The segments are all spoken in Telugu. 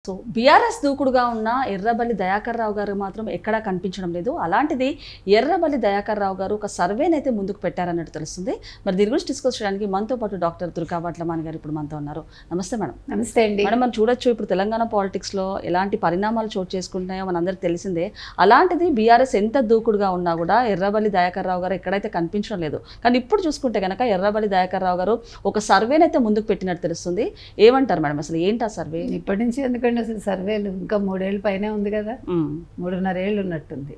సో బీఆర్ఎస్ దూకుడుగా ఉన్న ఎర్రబల్లి దయాకర్ రావు గారు మాత్రం ఎక్కడా కనిపించడం లేదు. అలాంటిది ఎర్రబల్లి దయాకర్ రావు గారు ఒక సర్వేనైతే ముందుకు పెట్టారన్నట్టు తెలుస్తుంది. మరి దీని గురించి డిస్కస్ చేయడానికి మనతో పాటు డాక్టర్ దుర్గా భట్లమాని గారు ఇప్పుడు మనతో ఉన్నారు. నమస్తే మేడం. నమస్తే అండి మేడం, మనం చూడొచ్చు ఇప్పుడు తెలంగాణ పాలిటిక్స్లో ఎలాంటి పరిణామాలు చోటు చేసుకుంటున్నాయో మనందరికీ తెలిసిందే. అలాంటిది బీఆర్ఎస్ ఎంత దూకుడుగా ఉన్నా కూడా ఎర్రబల్లి దయాకర్ రావు గారు ఎక్కడైతే కనిపించడం లేదు. కానీ ఇప్పుడు చూసుకుంటే కనుక ఎర్రబల్లి దయాకర్ రావు గారు ఒక సర్వేనైతే ముందుకు పెట్టినట్టు తెలుస్తుంది. ఏమంటారు మేడం, అసలు ఏంటి ఆ సర్వే? ఇప్పటి నుంచి ఎందుకంటే అసలు సర్వేలు ఇంకా 3 ఏళ్ళ పైనే ఉంది కదా, 3.5 ఏళ్ళు ఉన్నట్టుంది.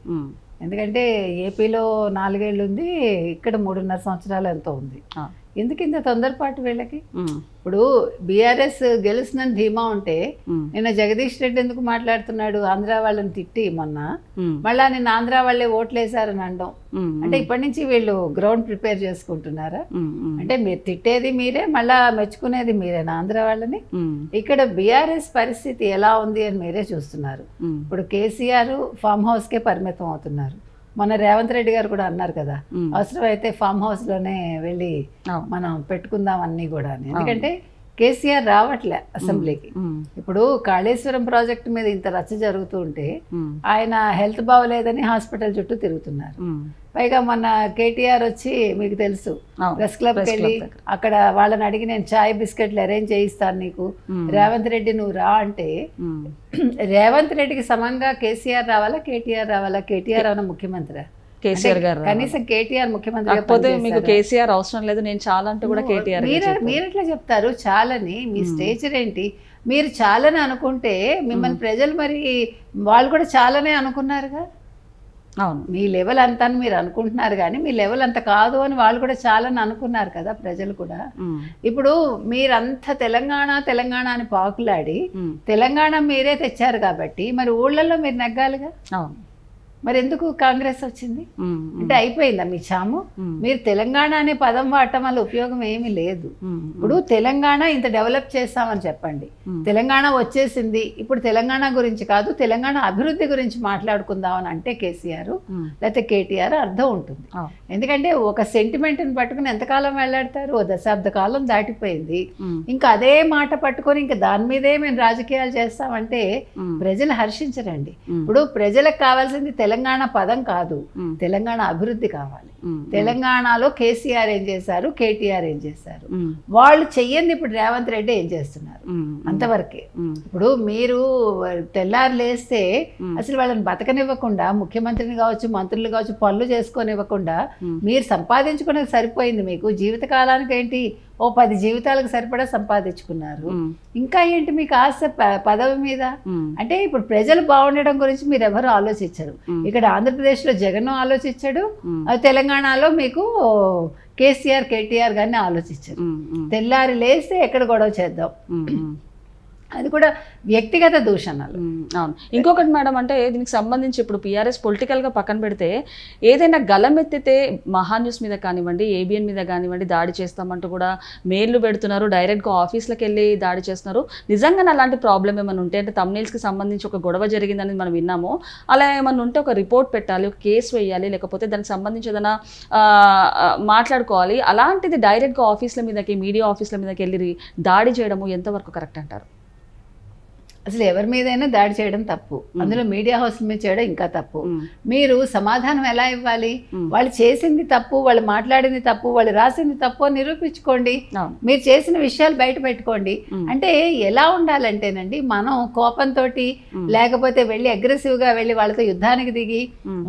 ఎందుకంటే ఏపీలో 4 ఏళ్ళు ఉంది, ఇక్కడ 3.5 సంవత్సరాలు ఎంతో ఉంది. ఎందుకు ఇంత తొందరపాటు వీళ్ళకి? ఇప్పుడు బీఆర్ఎస్ గెలుస్తుందని ధీమా ఉంటే నిన్న జగదీష్ రెడ్డి ఎందుకు మాట్లాడుతున్నాడు ఆంధ్ర వాళ్ళని తిట్టి మొన్న, మళ్ళా నిన్న ఆంధ్ర వాళ్ళే ఓట్లేసారని అనడం అంటే ఇప్పటి నుంచి వీళ్ళు గ్రౌండ్ ప్రిపేర్ చేసుకుంటున్నారా? అంటే మీరు తిట్టేది మీరే, మళ్ళా మెచ్చుకునేది మీరేనా ఆంధ్ర వాళ్ళని? ఇక్కడ బీఆర్ఎస్ పరిస్థితి ఎలా ఉంది అని మీరే చూస్తున్నారు. ఇప్పుడు కేసీఆర్ ఫామ్ హౌస్ కే పరిమితం అవుతున్నారు. మొన్న రేవంత్ రెడ్డి గారు కూడా అన్నారు కదా, అవసరమైతే ఫామ్ హౌస్ లోనే వెళ్ళి మనం పెట్టుకుందాం అన్ని కూడా. ఎందుకంటే కేసీఆర్ రావట్లే అసెంబ్లీకి. ఇప్పుడు కాళేశ్వరం ప్రాజెక్టు మీద ఇంత రచ్చ జరుగుతూ ఉంటే ఆయన హెల్త్ బాగోలేదని హాస్పిటల్ చుట్టూ తిరుగుతున్నారు. పైగా మొన్న కేటీఆర్ వచ్చి, మీకు తెలుసు, ప్రెస్ క్లబ్కి వెళ్ళి అక్కడ వాళ్ళని అడిగి నేను చాయ్ బిస్కెట్లు అరేంజ్ చేయిస్తాను నీకు, రేవంత్ రెడ్డి నువ్వు రా అంటే, రేవంత్ రెడ్డికి సమంగా కేసీఆర్ రావాలా కేటీఆర్ రావాలా? కేటీఆర్ అన్న ముఖ్యమంత్రి, కేసీఆర్ గారు కనీసం కేటీఆర్ ముఖ్యమంత్రి. మీకు కేసీఆర్ అవసరం లేదు, నేను చాలా అంటే కూడా కేటీఆర్. మీరు ఎట్లా చెప్తారు చాలని? మీ స్టేచర్ ఏంటి? మీరు చాలని అనుకుంటే మిమ్మల్ని ప్రజలు మరి వాళ్ళు కూడా చాలనే అనుకున్నారుగా. అవును, మీ లెవెల్ అంతా అని మీరు అనుకుంటున్నారు, కానీ మీ లెవెల్ అంత కాదు అని వాళ్ళు కూడా చాలని అనుకున్నారు కదా ప్రజలు కూడా. ఇప్పుడు మీరంతా తెలంగాణ అని పాకులాడి తెలంగాణ మీరే తెచ్చారు కాబట్టి మరి ఊళ్ళల్లో మీరు నెగ్గాలిగా. అవును, మరి ఎందుకు కాంగ్రెస్ వచ్చింది? అంటే అయిపోయిందా మీ చాము? మీరు తెలంగాణ అనే పదం వాడటం వల్ల ఉపయోగం ఏమీ లేదు. ఇప్పుడు తెలంగాణ ఇంత డెవలప్ చేస్తామని చెప్పండి, తెలంగాణ వచ్చేసింది, ఇప్పుడు తెలంగాణ గురించి కాదు తెలంగాణ అభివృద్ధి గురించి మాట్లాడుకుందామని అంటే కేసీఆర్ లేకపోతే కేటీఆర్ అర్థం ఉంటుంది. ఎందుకంటే ఒక సెంటిమెంట్ని పట్టుకుని ఎంతకాలం వెళ్లాడతారు? 10 దశాబ్ద కాలం దాటిపోయింది. ఇంకా అదే మాట పట్టుకొని ఇంకా దాని మీదే మేము రాజకీయాలు చేస్తామంటే ప్రజలు హర్షించరండి. ఇప్పుడు ప్రజలకు కావాల్సింది తెలంగాణ పదం కాదు, తెలంగాణ అభివృద్ధి కావాలి. తెలంగాణలో కేసీఆర్ ఏం చేశారు, కేటీఆర్ ఏం చేశారు, వాళ్ళు చెయ్యండి. ఇప్పుడు రేవంత్ రెడ్డి ఏం చేస్తున్నారు అంతవరకే. ఇప్పుడు మీరు తెల్లారు లేస్తే అసలు వాళ్ళని బతకనివ్వకుండా, ముఖ్యమంత్రిని కావచ్చు మంత్రులు కావచ్చు పనులు చేసుకోనివ్వకుండా మీరు సంపాదించుకునేది సరిపోయింది. మీకు జీవితకాలానికి ఏంటి, ఓ 10 జీవితాలకు సరిపడా సంపాదించుకున్నారు. ఇంకా ఏంటి మీకు ఆశ పదవి మీద? అంటే ఇప్పుడు ప్రజలు బాగుండడం గురించి మీరు ఎవరు ఆలోచించరు. ఇక్కడ ఆంధ్రప్రదేశ్లో జగన్ ఆలోచించాడు, తెలంగాణలో మీకు కేసీఆర్ కేటీఆర్ గారిని ఆలోచించారు. తెల్లారి లేస్తే ఎక్కడ గొడవ చేద్దాం, అది కూడా వ్యక్తిగత దూషణలు. అవును, ఇంకొకటి మేడం, అంటే దీనికి సంబంధించి ఇప్పుడు పిఆర్ఎస్ పొలిటికల్గా పక్కన పెడితే ఏదైనా గలం ఎత్తితే మహా న్యూస్ మీద కానివ్వండి, ఏబిఎన్ మీద కానివ్వండి దాడి చేస్తామంటూ కూడా మెయిల్లు పెడుతున్నారు, డైరెక్ట్గా ఆఫీస్లకు వెళ్ళి దాడి చేస్తున్నారు. నిజంగానే అలాంటి ప్రాబ్లం ఏమైనా ఉంటే, అంటే తమ్నైల్స్కి సంబంధించి ఒక గొడవ జరిగిందని మనం విన్నాము, అలా ఏమన్నా ఉంటే ఒక రిపోర్ట్ పెట్టాలి, ఒక కేసు వేయాలి, లేకపోతే దానికి సంబంధించి ఏదైనా మాట్లాడుకోవాలి. అలాంటిది డైరెక్ట్గా ఆఫీసుల మీదకి, మీడియా ఆఫీసుల మీదకి వెళ్ళి దాడి చేయడము ఎంతవరకు కరెక్ట్ అంటారు? అసలు ఎవరి మీదైనా దాడి చేయడం తప్పు, అందులో మీడియా హౌస్ మీద చేయడం ఇంకా తప్పు. మీరు సమాధానం ఎలా ఇవ్వాలి? వాళ్ళు చేసింది తప్పు, వాళ్ళు మాట్లాడింది తప్పు, వాళ్ళు రాసింది తప్పు అని నిరూపించుకోండి. మీరు చేసిన విషయాలు బయట పెట్టుకోండి. అంటే ఎలా ఉండాలంటేనండి, మనం కోపంతో లేకపోతే వెళ్ళి అగ్రెసివ్గా వెళ్ళి వాళ్ళతో యుద్ధానికి దిగి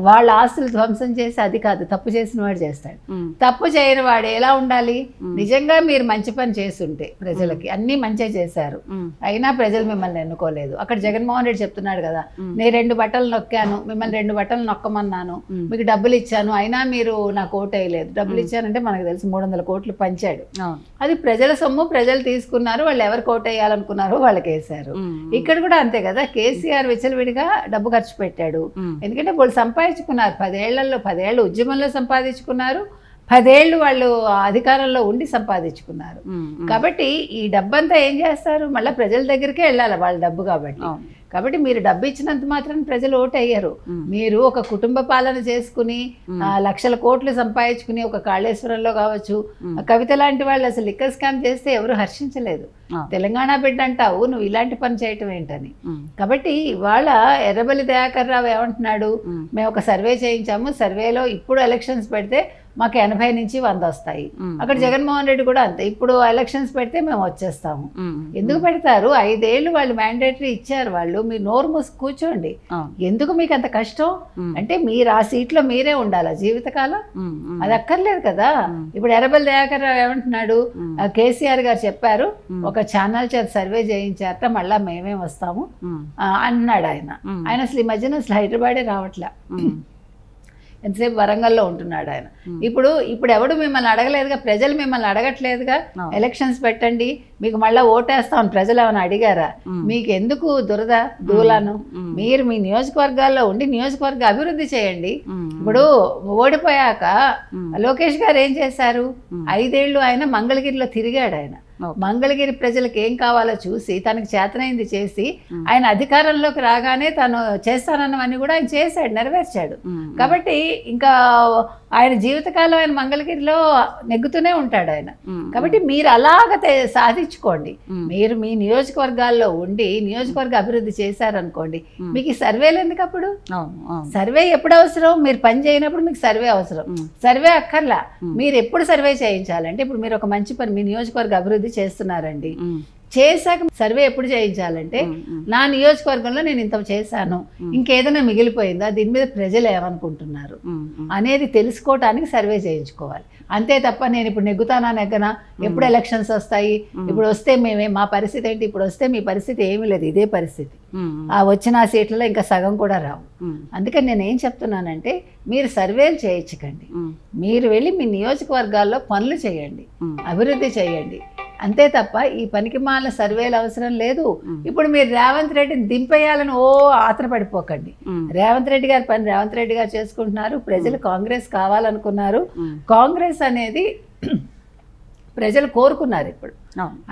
వాళ్ళ ఆస్తులు ధ్వంసం చేసి, అది కాదు, తప్పు చేసిన వాడు చేస్తాడు. తప్పు చేయని వాడు ఎలా ఉండాలి? నిజంగా మీరు మంచి పని చేస్తుంటే, ప్రజలకి అన్ని మంచి చేశారు, అయినా ప్రజలు మిమ్మల్ని ఎన్నుకోలేదు. అక్కడ జగన్మోహన్ రెడ్డి చెప్తున్నాడు కదా, నేను 2 బట్టలు నొక్కాను, మిమ్మల్ని 2 బట్టలు నొక్కమన్నాను, మీకు డబ్బులు ఇచ్చాను, అయినా మీరు నాకు ఓటు వేయలేదు. డబ్బులు ఇచ్చానంటే మనకు తెలుసు 300 కోట్లు పంచాడు. అది ప్రజల సొమ్ము, ప్రజలు తీసుకున్నారు, వాళ్ళు ఎవరికి ఓటు వేయాలనుకున్నారో వాళ్ళకి వేశారు. ఇక్కడ కూడా అంతే కదా, కేసీఆర్ విచ్చలవిడిగా డబ్బు ఖర్చు పెట్టాడు. ఎందుకంటే వాళ్ళు సంపాదించుకున్నారు 10 ఏళ్ళ ఉద్యమంలో సంపాదించుకున్నారు, 10 ఏళ్ళు వాళ్ళు అధికారంలో ఉండి సంపాదించుకున్నారు. కాబట్టి ఈ డబ్బంతా ఏం చేస్తారు, మళ్ళీ ప్రజల దగ్గరికే వెళ్ళాలి వాళ్ళ డబ్బు కాబట్టి. కాబట్టి మీరు డబ్బు ఇచ్చినంత మాత్రం ప్రజలు ఓటు అయ్యారు. మీరు ఒక కుటుంబ పాలన చేసుకుని లక్షల కోట్లు సంపాదించుకుని ఒక కాళేశ్వరంలో కావచ్చు, కవిత లాంటి వాళ్ళు అసలు లిక్కర్ స్కామ్ చేస్తే ఎవరు హర్షించలేదు. తెలంగాణ బిడ్డ అంటావు, నువ్వు ఇలాంటి పని చేయటం ఏంటని. కాబట్టి ఇవాళ ఎర్రబెల్లి దయాకర్ రావు ఏమంటున్నాడు, మేము ఒక సర్వే చేయించాము, సర్వేలో ఇప్పుడు ఎలక్షన్స్ పెడితే మాకు 80 నుంచి 100 వస్తాయి. అక్కడ జగన్మోహన్ రెడ్డి కూడా అంతే, ఇప్పుడు ఎలక్షన్స్ పెడితే మేము వచ్చేస్తాము. ఎందుకు పెడతారు? 5 ఏళ్ళు వాళ్ళు మ్యాండేటరీ ఇచ్చారు వాళ్ళు, మీరు నోరు మూసి కూర్చోండి. ఎందుకు మీకు అంత కష్టం? అంటే మీరు ఆ సీట్లో మీరే ఉండాలా జీవితకాలం? అది అక్కర్లేదు కదా. ఇప్పుడు ఎర్రబెల్లి దయాకర్ రావు ఏమంటున్నాడు, కేసీఆర్ గారు చెప్పారు ఒక ఛానల్ చేత సర్వే చేయించారట, మళ్ళా మేమే వస్తాము అన్నాడు ఆయన. ఆయన అసలు ఈ మధ్యన అసలు హైదరాబాదే రావట్లే, ఎంతసేపు వరంగల్లో ఉంటున్నాడు ఆయన. ఇప్పుడు ఎవడు మిమ్మల్ని అడగలేదుగా, ప్రజలు మిమ్మల్ని అడగట్లేదుగా. ఎలక్షన్స్ పెట్టండి మీకు మళ్ళీ ఓటేస్తామని ప్రజలు ఏమైనా అడిగారా? మీకు ఎందుకు దురద దూలాను? మీరు మీ నియోజకవర్గాల్లో ఉండి నియోజకవర్గ అభివృద్ధి చేయండి. ఇప్పుడు ఓడిపోయాక లోకేష్ గారు ఏం చేశారు? 5 ఏళ్ళు ఆయన మంగళగిరిలో తిరిగాడు. ఆయన మంగళగిరి ప్రజలకు ఏం కావాలో చూసి తనకు చేతనైంది చేసి ఆయన అధికారంలోకి రాగానే తను చేస్తానన్నవన్నీ కూడా ఆయన చేశాడు, నెరవేర్చాడు. కాబట్టి ఇంకా ఆయన జీవితకాలం ఆయన మంగళగిరిలో నెగ్గుతూనే ఉంటాడు ఆయన. కాబట్టి మీరు అలాగ సాధించుకోండి. మీరు మీ నియోజకవర్గాల్లో ఉండి నియోజకవర్గ అభివృద్ధి చేశారనుకోండి, మీకు ఈ సర్వేలు ఎందుకు? అప్పుడు సర్వే ఎప్పుడు అవసరం? మీరు పని చేయనప్పుడు మీకు సర్వే అవసరం. సర్వే అక్కర్లా. మీరు ఎప్పుడు సర్వే చేయించాలంటే, ఇప్పుడు మీరు ఒక మంచి పని మీ నియోజకవర్గ అభివృద్ధి చేస్తున్నారండి, చేశాక సర్వే ఎప్పుడు చేయించాలంటే, నా నియోజకవర్గంలో నేను ఇంత చేశాను, ఇంకేదైనా మిగిలిపోయిందా, దీని మీద ప్రజలు ఏమనుకుంటున్నారు అనేది తెలుసుకోవటానికి సర్వే చేయించుకోవాలి. అంతే తప్ప నేను ఇప్పుడు నెగ్గుతానా నెగ్గనా, ఎప్పుడు ఎలక్షన్స్ వస్తాయి, ఇప్పుడు వస్తే మా పరిస్థితి ఏంటి, ఇప్పుడు వస్తే మీ పరిస్థితి ఏమీ లేదు, ఇదే పరిస్థితి. ఆ వచ్చిన సీట్లలో ఇంకా సగం కూడా రావు. అందుకని నేను ఏం చెప్తున్నానంటే, మీరు సర్వేలు చేయించకండి, మీరు వెళ్ళి మీ నియోజకవర్గాల్లో పనులు చేయండి, అభివృద్ధి చేయండి. అంతే తప్ప ఈ పనికి మాల సర్వేలు అవసరం లేదు. ఇప్పుడు మీరు రేవంత్ రెడ్డిని దింపేయాలని ఆత్ర పడిపోకండి. రేవంత్ రెడ్డి గారి పని రేవంత్ రెడ్డి గారు చేసుకుంటున్నారు. ప్రజలు కాంగ్రెస్ కావాలనుకున్నారు. కాంగ్రెస్ అనేది ప్రజలు కోరుకున్నారు ఇప్పుడు.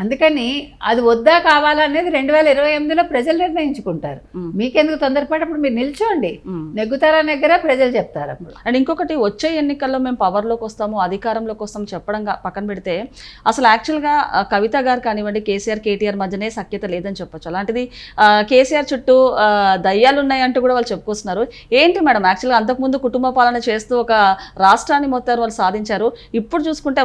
అందుకని అది వద్దా కావాలనేది 2028లో ప్రజలు నిర్ణయించుకుంటారు. మీకెందుకు తొందరపడప్పుడు మీరు నిల్చోండి, నెగ్గుతారా నెగ్గరా ప్రజలు చెప్తారు అప్పుడు. అండ్ ఇంకొకటి, వచ్చే ఎన్నికల్లో మేము పవర్లోకి వస్తాము, అధికారంలోకి వస్తాము చెప్పడం పక్కన పెడితే, అసలు యాక్చువల్గా కవిత గారు కానివ్వండి, కేసీఆర్ కేటీఆర్ మధ్యనే సఖ్యత లేదని చెప్పొచ్చు. అలాంటిది కేసీఆర్ చుట్టూ దయ్యాలు ఉన్నాయంటూ కూడా వాళ్ళు చెప్పుకొస్తున్నారు. ఏంటి మేడం, యాక్చువల్గా అంతకుముందు కుటుంబ పాలన చేస్తూ ఒక రాష్ట్రాన్ని మొత్తం వాళ్ళు సాధించారు. ఇప్పుడు చూసుకుంటే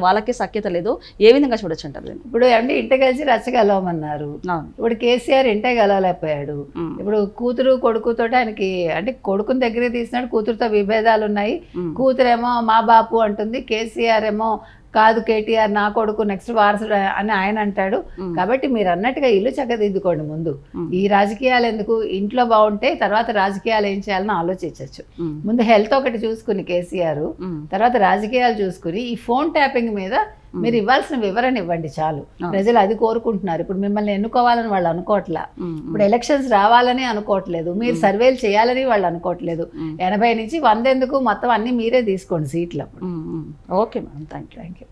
వాళ్ళకి సఖ్యత లేదు. ఏ విధంగా చూడొచ్చు అంటారు? ఇప్పుడు అంటే ఇంట కలిసి రచ్చగలవమన్నారు. ఇప్పుడు కేసీఆర్ ఇంటే గలవలేకపోయాడు. ఇప్పుడు కూతురు కొడుకుతో ఆయనకి అంటే కొడుకుని దగ్గరే తీసినాడు, కూతురుతో విభేదాలు ఉన్నాయి. కూతురేమో మా బాపు అంటుంది, కేసీఆర్ ఏమో కాదు కేటీఆర్ నా కొడుకు నెక్స్ట్ వారసుడు అని ఆయన అంటాడు. కాబట్టి మీరు అన్నట్టుగా ఇల్లు చక్కదిద్దుకోండి. ముందు ఈ రాజకీయాలు ఎందుకు, ఇంట్లో బాగుంటే తర్వాత రాజకీయాలు ఏం చేయాలని ఆలోచించవచ్చు. ముందు హెల్త్ ఒకటి చూసుకుని కేసీఆర్, తర్వాత రాజకీయాలు చూసుకుని ఈ ఫోన్ ట్యాపింగ్ మీద మీరు ఇవ్వాల్సిన వివరణ ఇవ్వండి చాలు. ప్రజలు అది కోరుకుంటున్నారు. ఇప్పుడు మిమ్మల్ని ఎన్నుకోవాలని వాళ్ళు అనుకోవట్లా, ఇప్పుడు ఎలక్షన్స్ రావాలని అనుకోవట్లేదు, మీరు సర్వేలు చేయాలని వాళ్ళు అనుకోవట్లేదు. 80 నుంచి 100 ఎందుకు, మొత్తం అన్ని మీరే తీసుకోండి సీట్లు. Okay madam, thank you.